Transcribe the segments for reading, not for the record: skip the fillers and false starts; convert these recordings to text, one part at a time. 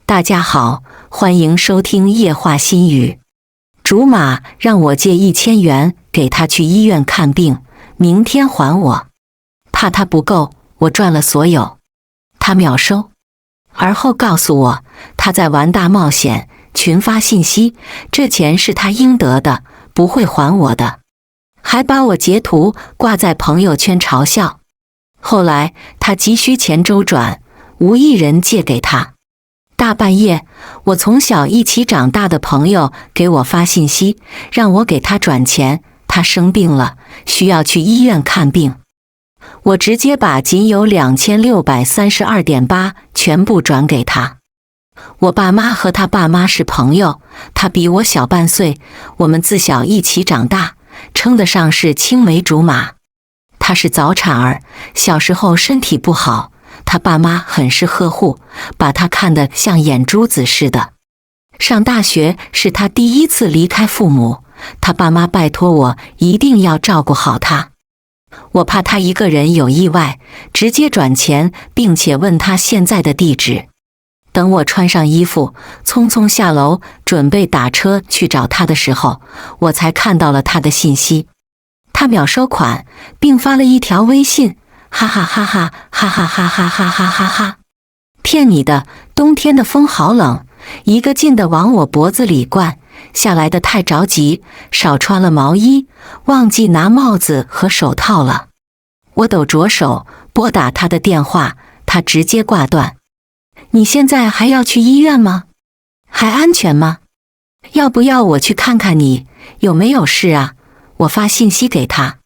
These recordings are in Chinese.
大家好，欢迎收听夜话心语。竹马让我借1000元给他去医院看病，明天还我。怕他不够，我赚了所有。他秒收，而后告诉我他在玩大冒险群发信息，这钱是他应得的，不会还我的，还把我截图挂在朋友圈嘲笑。后来他急需钱周转，无一人借给他。大半夜，我从小一起长大的朋友给我发信息，让我给他转钱，他生病了，需要去医院看病。我直接把仅有2632.8全部转给他。我爸妈和他爸妈是朋友，他比我小半岁，我们自小一起长大，称得上是青梅竹马。他是早产儿，小时候身体不好，他爸妈很是呵护，把他看得像眼珠子似的。上大学是他第一次离开父母，他爸妈拜托我一定要照顾好他。我怕他一个人有意外，直接转钱，并且问他现在的地址。等我穿上衣服，匆匆下楼，准备打车去找他的时候，我才看到了他的信息。他秒收款，并发了一条微信，哈哈哈哈哈哈哈哈哈哈哈哈！骗你的，冬天的风好冷，一个劲地往我脖子里灌，下来的太着急，少穿了毛衣，忘记拿帽子和手套了。我抖着手拨打他的电话，他直接挂断。你现在还要去医院吗？还安全吗？要不要我去看看你，有没有事啊？我发信息给他。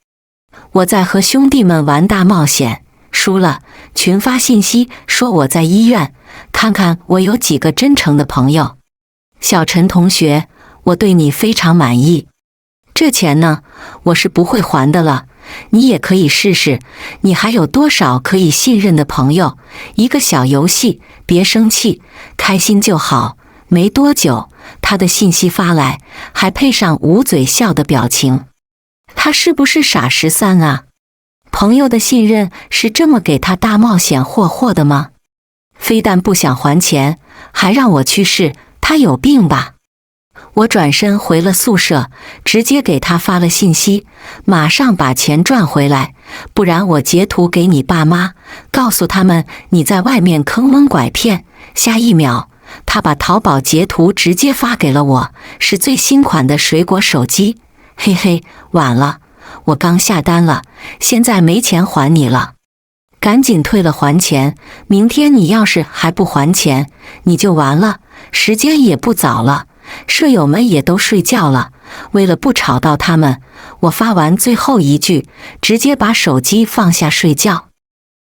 我在和兄弟们玩大冒险，输了，群发信息说我在医院，看看我有几个真诚的朋友。小陈同学，我对你非常满意。这钱呢，我是不会还的了，你也可以试试，你还有多少可以信任的朋友？一个小游戏，别生气，开心就好。没多久，他的信息发来，还配上捂嘴笑的表情。他是不是傻13啊？朋友的信任是这么给他大冒险获的吗？非但不想还钱，还让我去试，他有病吧？我转身回了宿舍，直接给他发了信息，马上把钱赚回来，不然我截图给你爸妈，告诉他们你在外面坑蒙拐骗。下一秒，他把淘宝截图直接发给了我，是最新款的水果手机。嘿嘿，晚了，我刚下单了，现在没钱还你了，赶紧退了还钱，明天你要是还不还钱，你就完了，时间也不早了，舍友们也都睡觉了，为了不吵到他们，我发完最后一句，直接把手机放下睡觉。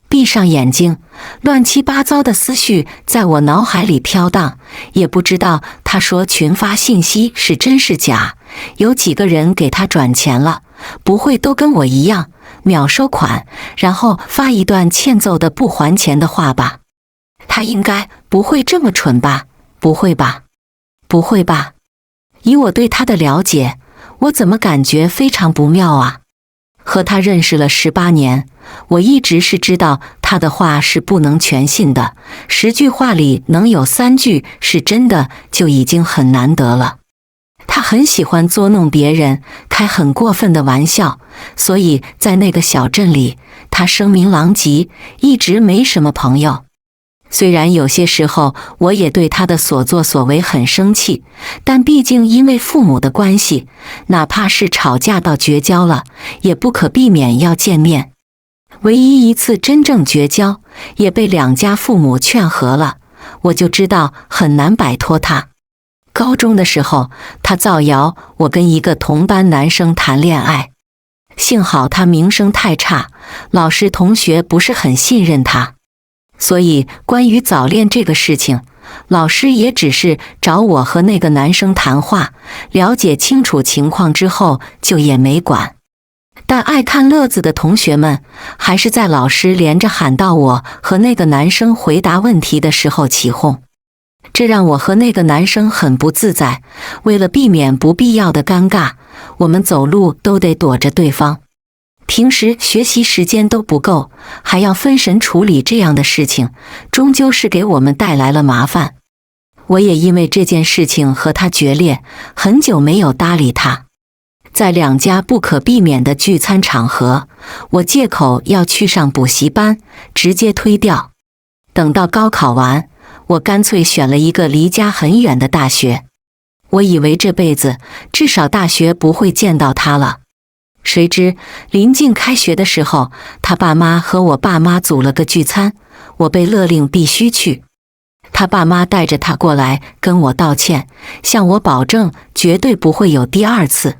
闭上眼睛，乱七八糟的思绪在我脑海里飘荡，也不知道他说群发信息是真是假，有几个人给他转钱了，不会都跟我一样秒收款，然后发一段欠揍的不还钱的话吧？他应该不会这么蠢吧？不会吧？不会吧？以我对他的了解，我怎么感觉非常不妙啊？和他认识了18年，我一直是知道他的话是不能全信的，10句话里能有3句是真的就已经很难得了。他很喜欢捉弄别人，开很过分的玩笑，所以在那个小镇里，他声名狼藉，一直没什么朋友。虽然有些时候我也对他的所作所为很生气，但毕竟因为父母的关系，哪怕是吵架到绝交了，也不可避免要见面。唯一一次真正绝交，也被2家父母劝和了，我就知道很难摆脱他。高中的时候，他造谣我跟一个同班男生谈恋爱，幸好他名声太差，老师同学不是很信任他。所以关于早恋这个事情，老师也只是找我和那个男生谈话，了解清楚情况之后就也没管。但爱看乐子的同学们还是在老师连着喊到我和那个男生回答问题的时候起哄，这让我和那个男生很不自在。为了避免不必要的尴尬，我们走路都得躲着对方。平时学习时间都不够，还要分神处理这样的事情，终究是给我们带来了麻烦。我也因为这件事情和他决裂，很久没有搭理他。在2家不可避免的聚餐场合，我借口要去上补习班，直接推掉。等到高考完，我干脆选了一个离家很远的大学。我以为这辈子至少大学不会见到他了。谁知临近开学的时候，他爸妈和我爸妈组了个聚餐，我被勒令必须去。他爸妈带着他过来跟我道歉，向我保证绝对不会有第2次。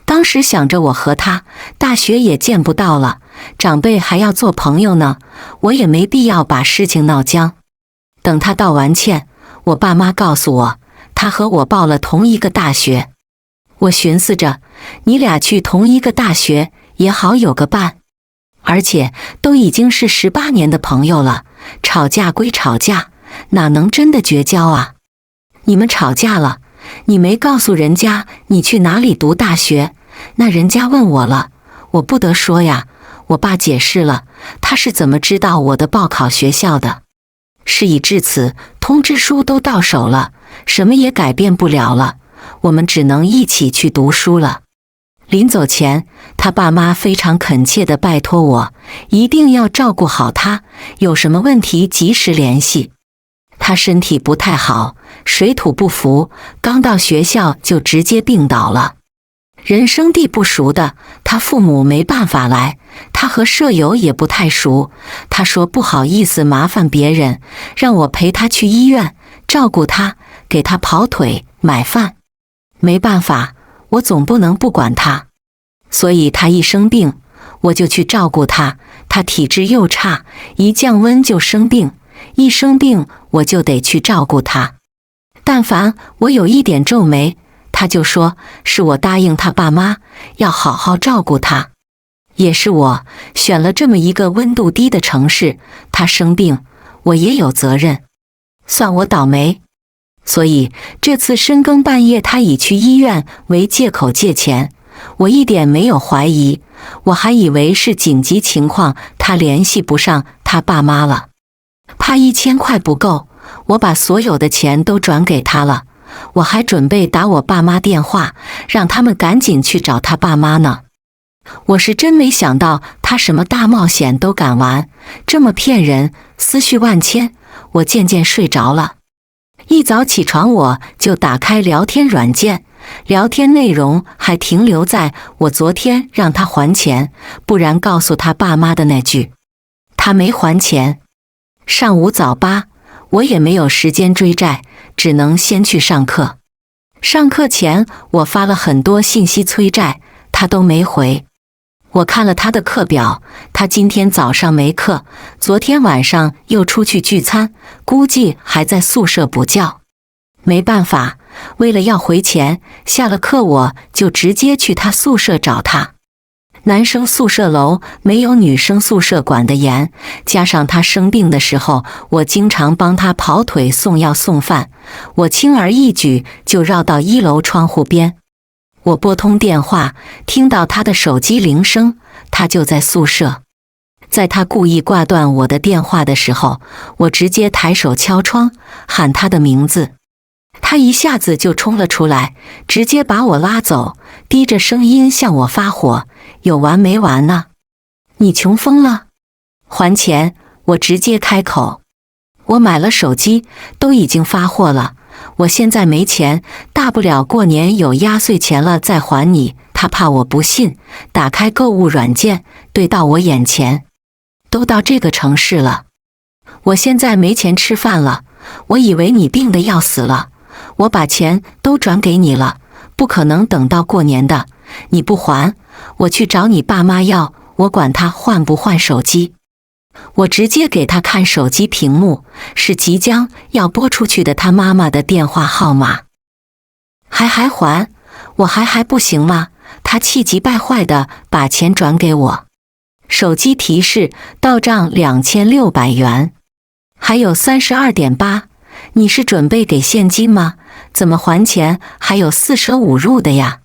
当时想着我和他大学也见不到了，长辈还要做朋友呢，我也没必要把事情闹僵。等他道完歉，我爸妈告诉我，他和我报了同一个大学。我寻思着，你俩去同一个大学也好有个伴，而且都已经是18年的朋友了，吵架归吵架，哪能真的绝交啊？你们吵架了，你没告诉人家你去哪里读大学，那人家问我了，我不得说呀。我爸解释了，他是怎么知道我的报考学校的。事已至此，通知书都到手了，什么也改变不了了，我们只能一起去读书了。临走前，他爸妈非常恳切地拜托我，一定要照顾好他，有什么问题及时联系。他身体不太好，水土不服，刚到学校就直接病倒了。人生地不熟的，他父母没办法来，他和舍友也不太熟。他说不好意思麻烦别人，让我陪他去医院，照顾他，给他跑腿、买饭。没办法，我总不能不管他，所以他一生病，我就去照顾他。他体质又差，一降温就生病，一生病我就得去照顾他。但凡我有一点皱眉，他就说是我答应他爸妈要好好照顾他。也是我选了这么一个温度低的城市，他生病，我也有责任，算我倒霉。所以这次深更半夜他以去医院为借口借钱，我一点没有怀疑，我还以为是紧急情况，他联系不上他爸妈了。怕1000块不够，我把所有的钱都转给他了，我还准备打我爸妈电话，让他们赶紧去找他爸妈呢。我是真没想到他什么大冒险都敢玩，这么骗人，思绪万千。我渐渐睡着了。一早起床我就打开聊天软件，聊天内容还停留在我昨天让他还钱，不然告诉他爸妈的那句。他没还钱。上午早八，我也没有时间追债，只能先去上课。上课前我发了很多信息催债，他都没回。我看了他的课表，他今天早上没课，昨天晚上又出去聚餐，估计还在宿舍补觉。没办法，为了要回钱，下了课我就直接去他宿舍找他。男生宿舍楼没有女生宿舍管得严，加上他生病的时候，我经常帮他跑腿送药送饭，我轻而易举就绕到1楼窗户边。我拨通电话，听到他的手机铃声，他就在宿舍。在他故意挂断我的电话的时候，我直接抬手敲窗，喊他的名字。他一下子就冲了出来，直接把我拉走，低着声音向我发火，有完没完呢？你穷疯了？还钱！我直接开口。我买了手机，都已经发货了，我现在没钱，大不了过年有压岁钱了再还你。他怕我不信，打开购物软件，对到我眼前。都到这个城市了，我现在没钱吃饭了，我以为你病得要死了，我把钱都转给你了，不可能等到过年的，你不还，我去找你爸妈要，我管他换不换手机。我直接给他看手机屏幕，是即将要拨出去的他妈妈的电话号码。还还，我还不行吗？他气急败坏地把钱转给我，手机提示到账2600元，还有32.8，你是准备给现金吗？怎么还钱还有4舍5入的呀？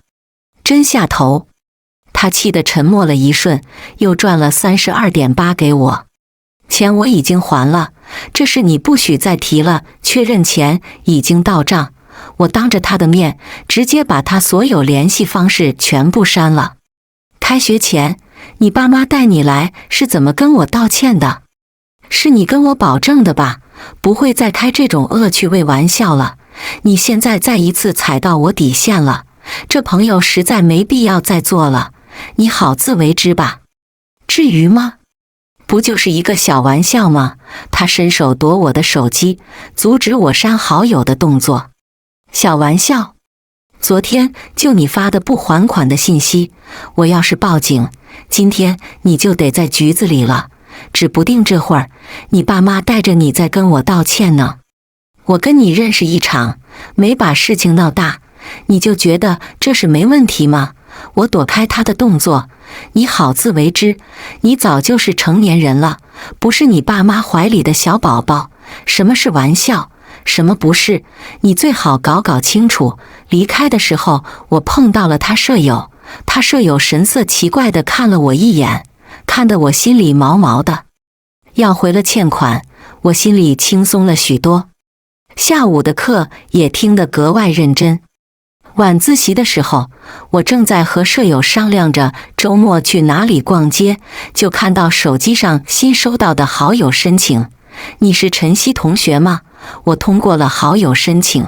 真下头。他气得沉默了一瞬，又转了32.8给我。钱我已经还了，这事你不许再提了，确认钱已经到账。我当着他的面，直接把他所有联系方式全部删了。开学前，你爸妈带你来是怎么跟我道歉的？是你跟我保证的吧？不会再开这种恶趣味玩笑了。你现在再一次踩到我底线了，这朋友实在没必要再做了，你好自为之吧。至于吗？不就是一个小玩笑吗？他伸手夺我的手机，阻止我删好友的动作。小玩笑？昨天就你发的不还款的信息，我要是报警，今天你就得在局子里了，指不定这会儿你爸妈带着你在跟我道歉呢。我跟你认识一场，没把事情闹大，你就觉得这是没问题吗？我躲开他的动作，你好自为之，你早就是成年人了，不是你爸妈怀里的小宝宝。什么是玩笑，什么不是，你最好搞清楚。离开的时候，我碰到了他舍友，他舍友神色奇怪地看了我一眼，看得我心里毛毛的。要回了欠款，我心里轻松了许多。下午的课也听得格外认真。晚自习的时候，我正在和舍友商量着周末去哪里逛街，就看到手机上新收到的好友申请。你是晨曦同学吗？我通过了好友申请。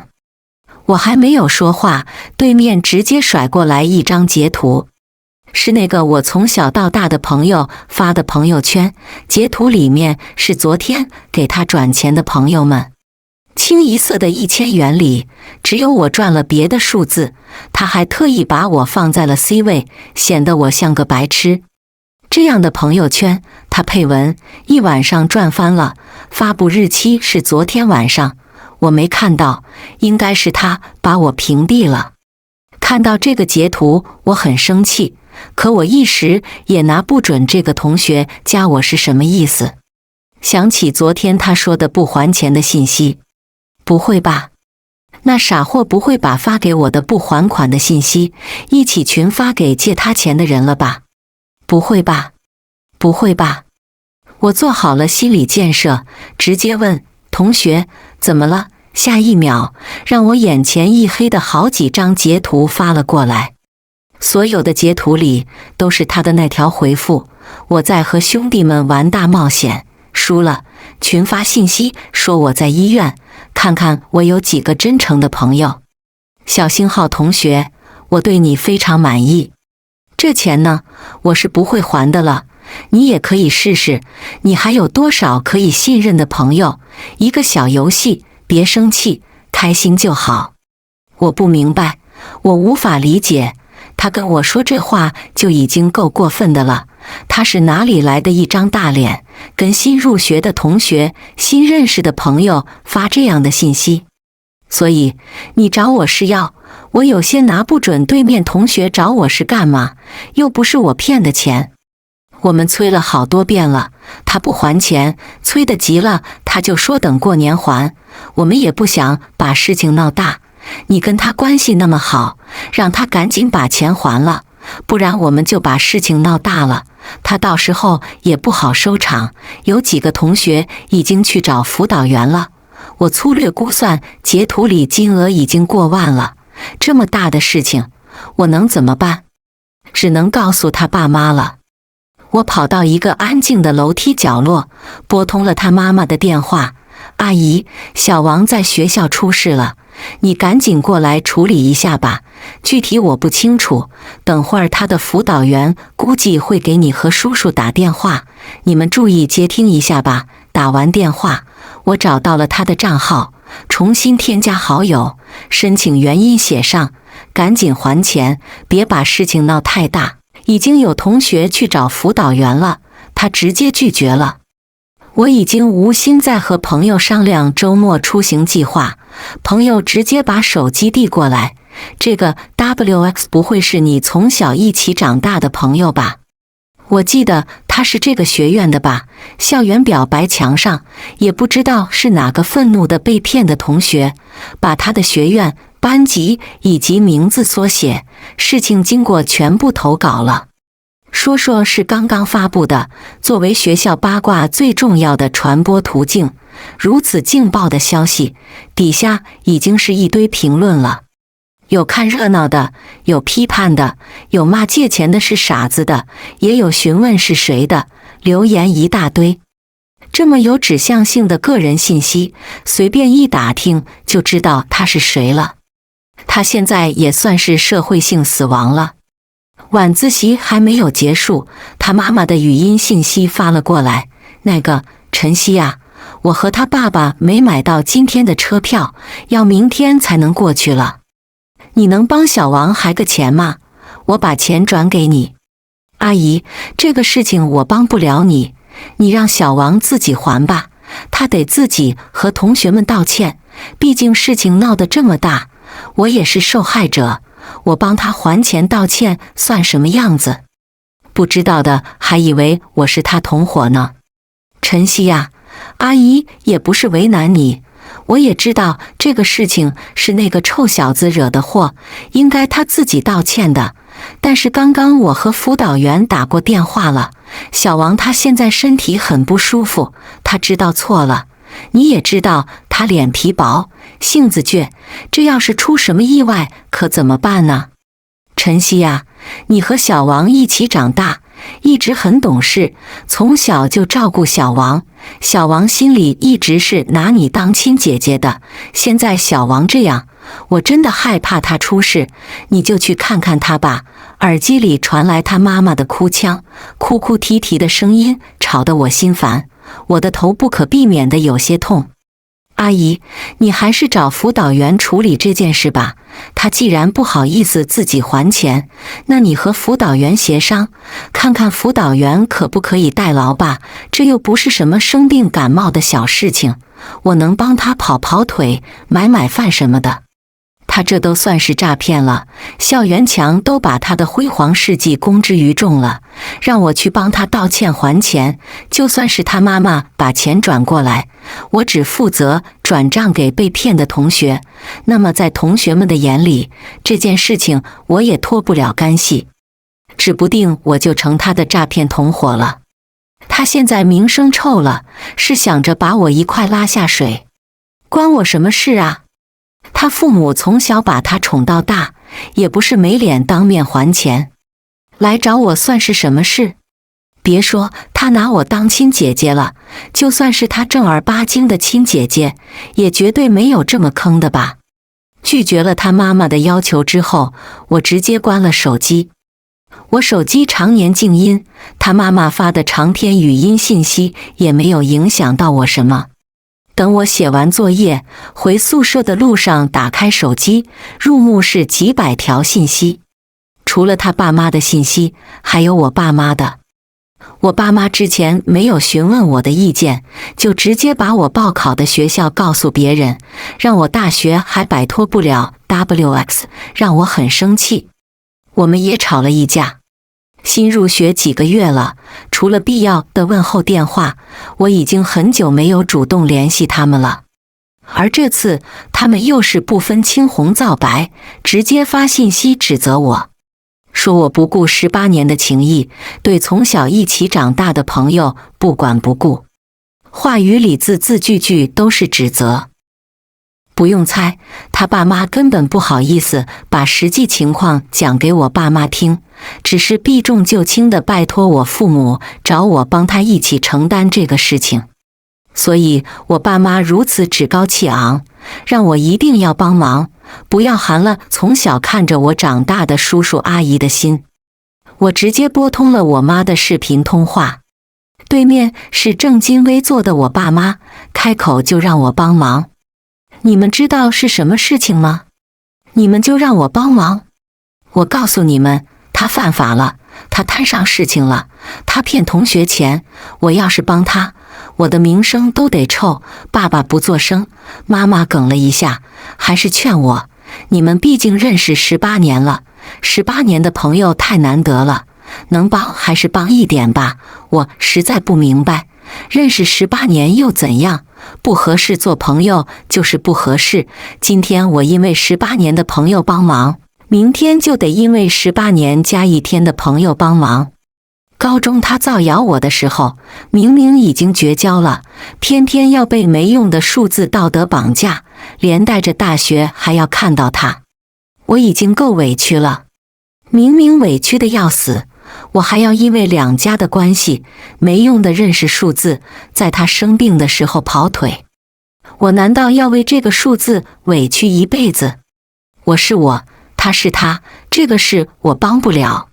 我还没有说话，对面直接甩过来一张截图，是那个我从小到大的朋友发的朋友圈，截图里面是昨天给他转钱的朋友们。清一色的1000元里，只有我赚了别的数字，他还特意把我放在了 C 位，显得我像个白痴。这样的朋友圈，他配文一晚上赚翻了，发布日期是昨天晚上，我没看到，应该是他把我屏蔽了。看到这个截图，我很生气，可我一时也拿不准这个同学加我是什么意思。想起昨天他说的不还钱的信息，不会吧？那傻货不会把发给我的不还款的信息一起群发给借他钱的人了吧？不会吧？不会吧？我做好了心理建设，直接问同学怎么了？下一秒，让我眼前一黑的好几张截图发了过来，所有的截图里都是他的那条回复：我在和兄弟们玩大冒险，输了，群发信息说我在医院，看看我有几个真诚的朋友。小星号同学，我对你非常满意。这钱呢，我是不会还的了，你也可以试试，你还有多少可以信任的朋友？一个小游戏，别生气，开心就好。我不明白，我无法理解，他跟我说这话就已经够过分的了。他是哪里来的一张大脸，跟新入学的同学、新认识的朋友发这样的信息？所以你找我是要，我有些拿不准对面同学找我是干嘛，又不是我骗的钱。我们催了好多遍了，他不还钱，催得急了，他就说等过年还。我们也不想把事情闹大，你跟他关系那么好，让他赶紧把钱还了，不然我们就把事情闹大了，他到时候也不好收场。有几个同学已经去找辅导员了，我粗略估算，截图里金额已经过万了。这么大的事情，我能怎么办？只能告诉他爸妈了。我跑到一个安静的楼梯角落，拨通了他妈妈的电话。阿姨，小王在学校出事了，你赶紧过来处理一下吧。具体我不清楚，等会儿他的辅导员估计会给你和叔叔打电话，你们注意接听一下吧。打完电话，我找到了他的账号，重新添加好友，申请原因写上，赶紧还钱，别把事情闹太大。已经有同学去找辅导员了，他直接拒绝了。我已经无心再和朋友商量周末出行计划，朋友直接把手机递过来，这个 WX 不会是你从小一起长大的朋友吧？我记得他是这个学院的吧？校园表白墙上，也不知道是哪个愤怒的被骗的同学，把他的学院、班级以及名字缩写、事情经过全部投稿了。说是刚刚发布的，作为学校八卦最重要的传播途径，如此劲爆的消息，底下已经是一堆评论了。有看热闹的，有批判的，有骂借钱的是傻子的，也有询问是谁的，留言一大堆。这么有指向性的个人信息，随便一打听就知道他是谁了。他现在也算是社会性死亡了。晚自习还没有结束，他妈妈的语音信息发了过来：那个晨曦啊，我和他爸爸没买到今天的车票，要明天才能过去了。你能帮小王还个钱吗？我把钱转给你。阿姨，这个事情我帮不了你，你让小王自己还吧，他得自己和同学们道歉，毕竟事情闹得这么大，我也是受害者，我帮他还钱道歉算什么样子？不知道的还以为我是他同伙呢。晨曦呀，阿姨也不是为难你，我也知道这个事情是那个臭小子惹的祸，应该他自己道歉的。但是刚刚我和辅导员打过电话了，小王他现在身体很不舒服，他知道错了。你也知道他脸皮薄，性子倔，这要是出什么意外可怎么办呢？晨曦呀，你和小王一起长大，一直很懂事，从小就照顾小王，小王心里一直是拿你当亲姐姐的。现在小王这样，我真的害怕他出事，你就去看看他吧。耳机里传来他妈妈的哭腔，哭哭啼啼的声音，吵得我心烦，我的头不可避免的有些痛。阿姨，你还是找辅导员处理这件事吧，他既然不好意思自己还钱，那你和辅导员协商，看看辅导员可不可以代劳吧，这又不是什么生病感冒的小事情，我能帮他跑跑腿，买买饭什么的。他这都算是诈骗了，校园墙都把他的辉煌事迹公之于众了，让我去帮他道歉还钱，就算是他妈妈把钱转过来，我只负责转账给被骗的同学，那么在同学们的眼里，这件事情我也脱不了干系，指不定我就成他的诈骗同伙了。他现在名声臭了，是想着把我一块拉下水，关我什么事啊？他父母从小把他宠到大，也不是没脸当面还钱，来找我算是什么事？别说他拿我当亲姐姐了，就算是他正儿八经的亲姐姐，也绝对没有这么坑的吧。拒绝了他妈妈的要求之后，我直接关了手机。我手机常年静音，他妈妈发的长篇语音信息也没有影响到我什么。等我写完作业，回宿舍的路上打开手机，入目是几百条信息，除了他爸妈的信息，还有我爸妈的。我爸妈之前没有询问我的意见，就直接把我报考的学校告诉别人，让我大学还摆脱不了 WX， 让我很生气。我们也吵了一架。新入学几个月了，除了必要的问候电话，我已经很久没有主动联系他们了。而这次他们又是不分青红皂白，直接发信息指责我，说我不顾18年的情谊，对从小一起长大的朋友不管不顾，话语里字字句句都是指责。不用猜，他爸妈根本不好意思把实际情况讲给我爸妈听，只是避重就轻地拜托我父母找我帮他一起承担这个事情。所以我爸妈如此趾高气昂，让我一定要帮忙，不要寒了从小看着我长大的叔叔阿姨的心。我直接拨通了我妈的视频通话，对面是正襟危坐的我爸妈，开口就让我帮忙。你们知道是什么事情吗？你们就让我帮忙？我告诉你们，他犯法了，他摊上事情了，他骗同学钱，我要是帮他，我的名声都得臭。爸爸不作声，妈妈哽了一下，还是劝我，你们毕竟认识18年了，18年的朋友太难得了，能帮还是帮一点吧。我实在不明白，认识18年又怎样？不合适做朋友就是不合适。今天我因为18年的朋友帮忙，明天就得因为18年加1天的朋友帮忙。高中他造谣我的时候，明明已经绝交了，偏偏要被没用的数字道德绑架，连带着大学还要看到他。我已经够委屈了，明明委屈的要死，我还要因为两家的关系，没用的认识数字，在他生病的时候跑腿。我难道要为这个数字委屈一辈子？我是我，他是他，这个事我帮不了。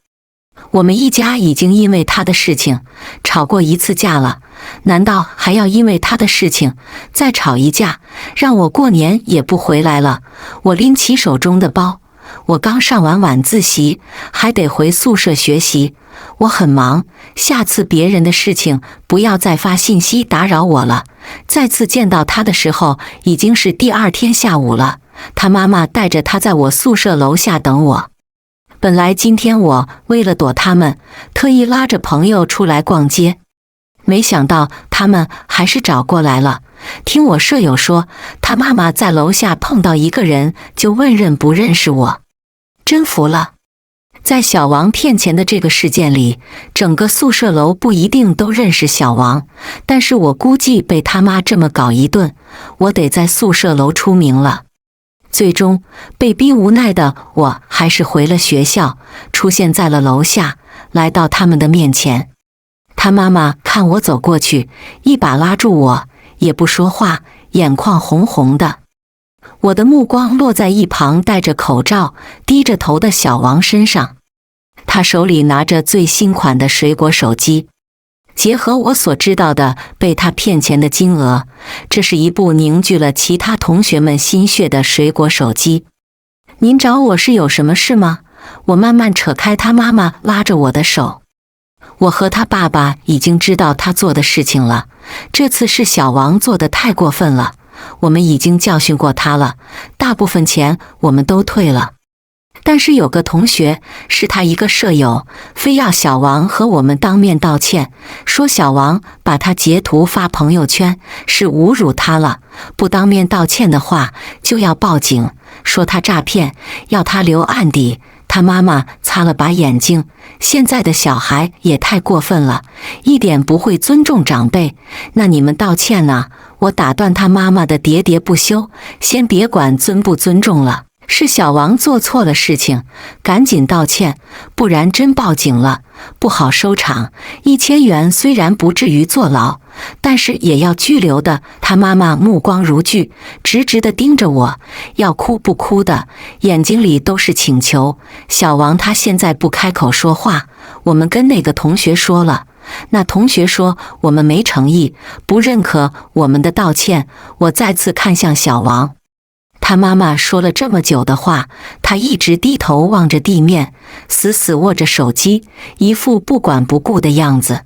我们一家已经因为他的事情吵过一次架了，难道还要因为他的事情再吵一架，让我过年也不回来了？我拎起手中的包，我刚上完晚自习，还得回宿舍学习，我很忙，下次别人的事情不要再发信息打扰我了。再次见到他的时候，已经是第二天下午了，他妈妈带着他在我宿舍楼下等我。本来今天我为了躲他们，特意拉着朋友出来逛街，没想到他们还是找过来了。听我舍友说，他妈妈在楼下碰到一个人，就问认不认识我，真服了。在小王骗钱的这个事件里，整个宿舍楼不一定都认识小王，但是我估计被他妈这么搞一顿，我得在宿舍楼出名了。最终被逼无奈的我还是回了学校，出现在了楼下，来到他们的面前。他妈妈看我走过去，一把拉住我，也不说话，眼眶红红的。我的目光落在一旁戴着口罩低着头的小王身上，他手里拿着最新款的水果手机，结合我所知道的被他骗钱的金额，这是一部凝聚了其他同学们心血的水果手机。您找我是有什么事吗？我慢慢扯开他妈妈拉着我的手。我和他爸爸已经知道他做的事情了，这次是小王做的太过分了，我们已经教训过他了，大部分钱我们都退了。但是有个同学是他一个舍友，非要小王和我们当面道歉，说小王把他截图发朋友圈是侮辱他了，不当面道歉的话就要报警，说他诈骗，要他留案底。他妈妈擦了把眼睛，现在的小孩也太过分了，一点不会尊重长辈。那你们道歉呢？我打断他妈妈的喋喋不休，先别管尊不尊重了，是小王做错了事情，赶紧道歉，不然真报警了不好收场。1000元虽然不至于坐牢，但是也要拘留的。他妈妈目光如炬，直直地盯着我，要哭不哭的，眼睛里都是请求。小王他现在不开口说话，我们跟那个同学说了，那同学说我们没诚意，不认可我们的道歉。我再次看向小王，他妈妈说了这么久的话，他一直低头望着地面，死死握着手机，一副不管不顾的样子。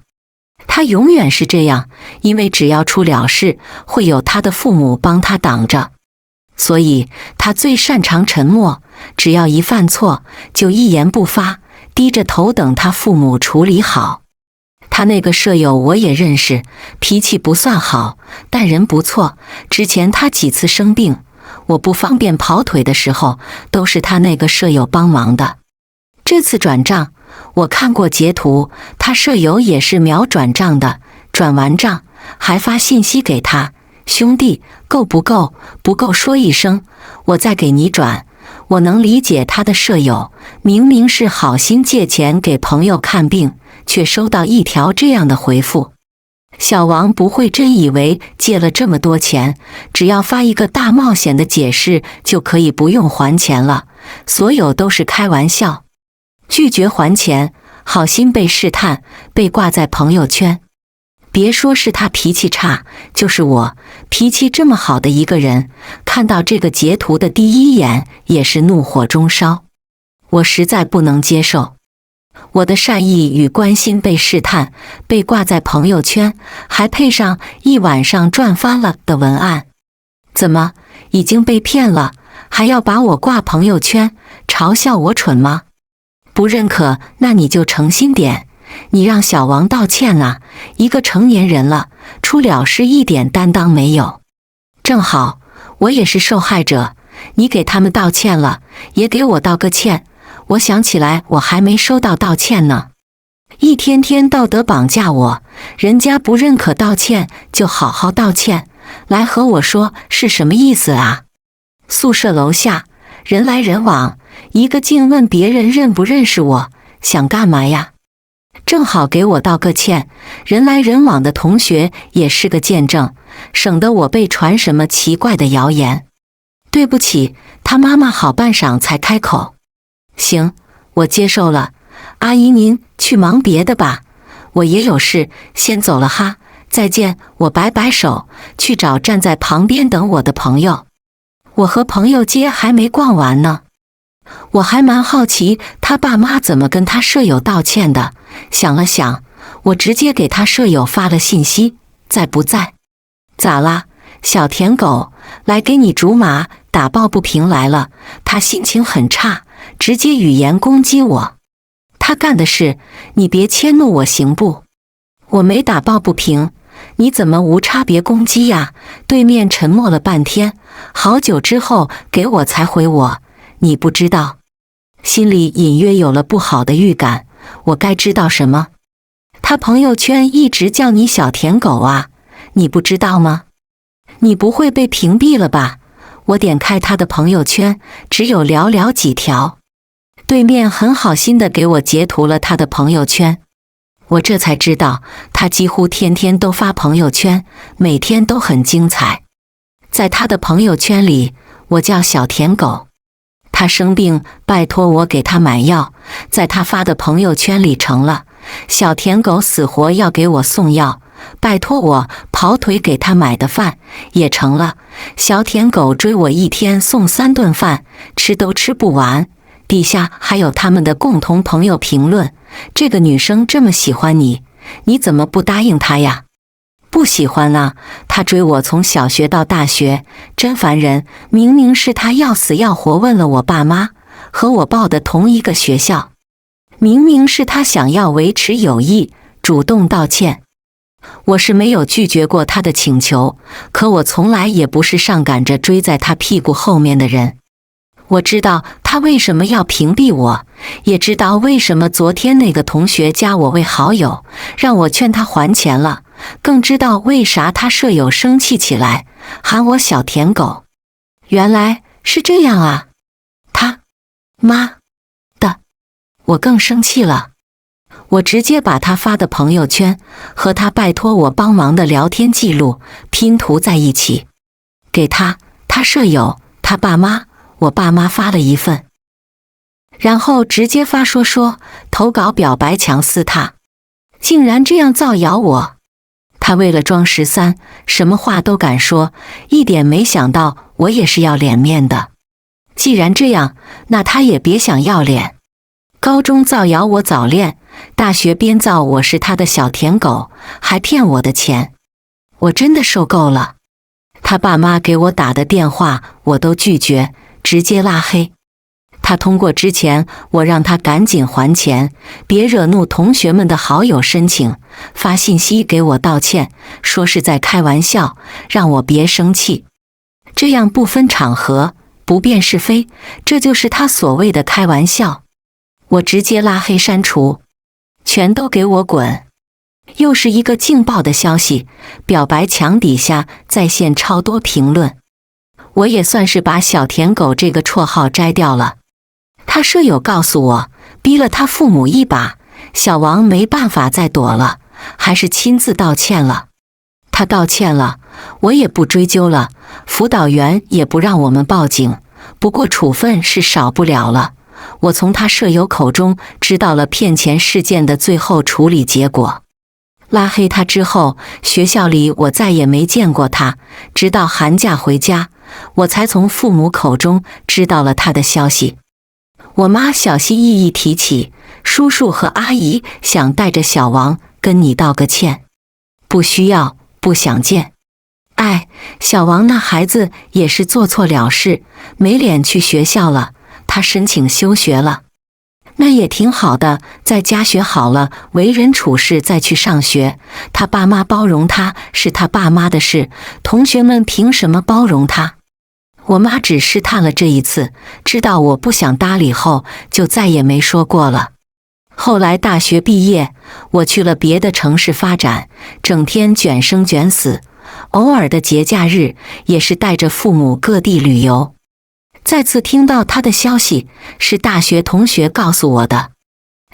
他永远是这样，因为只要出了事，会有他的父母帮他挡着，所以他最擅长沉默，只要一犯错，就一言不发，低着头等他父母处理好。他那个舍友我也认识，脾气不算好，但人不错。之前他几次生病，我不方便跑腿的时候，都是他那个舍友帮忙的。这次转账，我看过截图，他舍友也是秒转账的，转完账还发信息给他，兄弟，够不够？不够说一声，我再给你转。我能理解他的舍友，明明是好心借钱给朋友看病，却收到一条这样的回复。小王不会真以为借了这么多钱，只要发一个大冒险的解释就可以不用还钱了，所有都是开玩笑。拒绝还钱，好心被试探，被挂在朋友圈。别说是他脾气差，就是我脾气这么好的一个人，看到这个截图的第一眼也是怒火中烧。我实在不能接受，我的善意与关心被试探，被挂在朋友圈，还配上一晚上转发了的文案。怎么，已经被骗了，还要把我挂朋友圈，嘲笑我蠢吗？不认可，那你就诚心点，你让小王道歉啊，一个成年人了，出了事一点担当没有。正好，我也是受害者，你给他们道歉了，也给我道个歉。我想起来，我还没收到道歉呢。一天天道德绑架我，人家不认可道歉就好好道歉，来和我说是什么意思啊？宿舍楼下人来人往，一个劲问别人认不认识我，想干嘛呀？正好给我道个歉，人来人往的同学也是个见证，省得我被传什么奇怪的谣言。对不起，他妈妈好半晌才开口。行，我接受了。阿姨您去忙别的吧，我也有事，先走了哈，再见。我摆摆手，去找站在旁边等我的朋友。我和朋友街还没逛完呢。我还蛮好奇他爸妈怎么跟他舍友道歉的，想了想，我直接给他舍友发了信息，在不在？咋啦？小舔狗，来给你竹马打抱不平来了。他心情很差，直接语言攻击我。他干的事，你别迁怒我行不？我没打抱不平，你怎么无差别攻击呀？对面沉默了半天，好久之后给我才回我，你不知道。心里隐约有了不好的预感，我该知道什么？他朋友圈一直叫你小舔狗啊，你不知道吗？你不会被屏蔽了吧？我点开他的朋友圈，只有寥寥几条。对面很好心的给我截图了他的朋友圈，我这才知道他几乎天天都发朋友圈，每天都很精彩。在他的朋友圈里，我叫小舔狗。他生病，拜托我给他买药，在他发的朋友圈里成了。小舔狗死活要给我送药，拜托我跑腿给他买的饭也成了。小舔狗追我一天送3顿饭，吃都吃不完。底下还有他们的共同朋友评论，这个女生这么喜欢你，你怎么不答应她呀？不喜欢啊，她追我从小学到大学，真烦人。明明是她要死要活问了我爸妈，和我报的同一个学校。明明是她想要维持友谊，主动道歉。我是没有拒绝过她的请求，可我从来也不是上赶着追在她屁股后面的人。我知道他为什么要屏蔽我，也知道为什么昨天那个同学加我为好友，让我劝他还钱了，更知道为啥他舍友生气起来，喊我小舔狗。原来是这样啊！他妈的，我更生气了。我直接把他发的朋友圈和他拜托我帮忙的聊天记录拼图在一起，给他舍友、他爸妈、我爸妈发了一份，然后直接发说投稿表白强撕他，竟然这样造谣我。他为了装13，什么话都敢说，一点没想到我也是要脸面的。既然这样，那他也别想要脸。高中造谣我早恋，大学编造我是他的小舔狗，还骗我的钱，我真的受够了。他爸妈给我打的电话我都拒绝，直接拉黑。他通过之前我让他赶紧还钱，别惹怒同学们的好友申请，发信息给我道歉，说是在开玩笑，让我别生气。这样不分场合，不辨是非，这就是他所谓的开玩笑。我直接拉黑删除，全都给我滚。又是一个劲爆的消息，表白墙底下在线超多评论。我也算是把小舔狗这个绰号摘掉了。他舍友告诉我，逼了他父母一把，小王没办法再躲了，还是亲自道歉了。他道歉了，我也不追究了，辅导员也不让我们报警，不过处分是少不了了。我从他舍友口中知道了骗钱事件的最后处理结果。拉黑他之后，学校里我再也没见过他，直到寒假回家，我才从父母口中知道了他的消息。我妈小心翼翼提起，叔叔和阿姨想带着小王跟你道个歉。不需要，不想见。哎，小王那孩子也是做错了事，没脸去学校了，他申请休学了。那也挺好的，在家学好了，为人处事再去上学。他爸妈包容他是他爸妈的事，同学们凭什么包容他？我妈只试探了这一次，知道我不想搭理后，就再也没说过了。后来大学毕业，我去了别的城市发展，整天卷生卷死，偶尔的节假日也是带着父母各地旅游。再次听到他的消息，是大学同学告诉我的。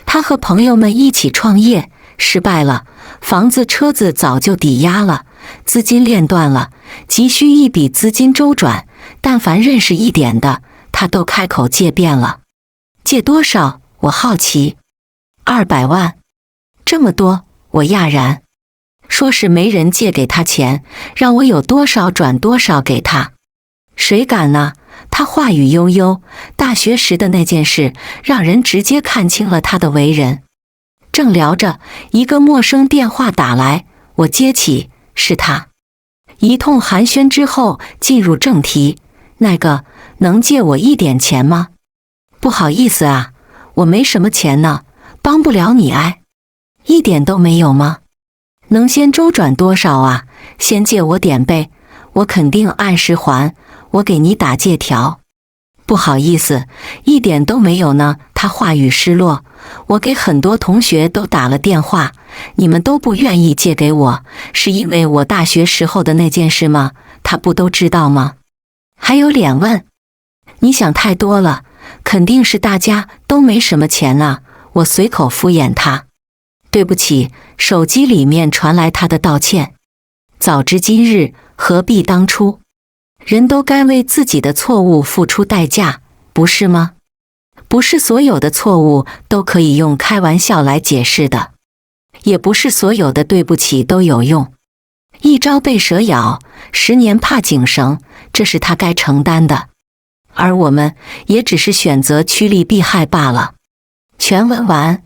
他和朋友们一起创业，失败了，房子车子早就抵押了，资金链断了，急需一笔资金周转，但凡认识一点的，他都开口借遍了。借多少？我好奇。200万，这么多，我讶然。说是没人借给他钱，让我有多少转多少给他。谁敢呢？他话语悠悠，大学时的那件事让人直接看清了他的为人。正聊着，一个陌生电话打来，我接起，是他。一通寒暄之后，进入正题，那个，能借我一点钱吗？不好意思啊，我没什么钱呢，帮不了你哎。一点都没有吗？能先周转多少啊？先借我点呗，我肯定按时还，我给你打借条。不好意思，一点都没有呢。他话语失落，我给很多同学都打了电话，你们都不愿意借给我，是因为我大学时候的那件事吗？他不都知道吗？还有脸问？你想太多了，肯定是大家都没什么钱啊。我随口敷衍他。对不起，手机里面传来他的道歉。早知今日，何必当初？人都该为自己的错误付出代价，不是吗？不是所有的错误都可以用开玩笑来解释的，也不是所有的对不起都有用。一朝被蛇咬，10年怕井绳，这是他该承担的。而我们也只是选择趋利避害罢了。全文完。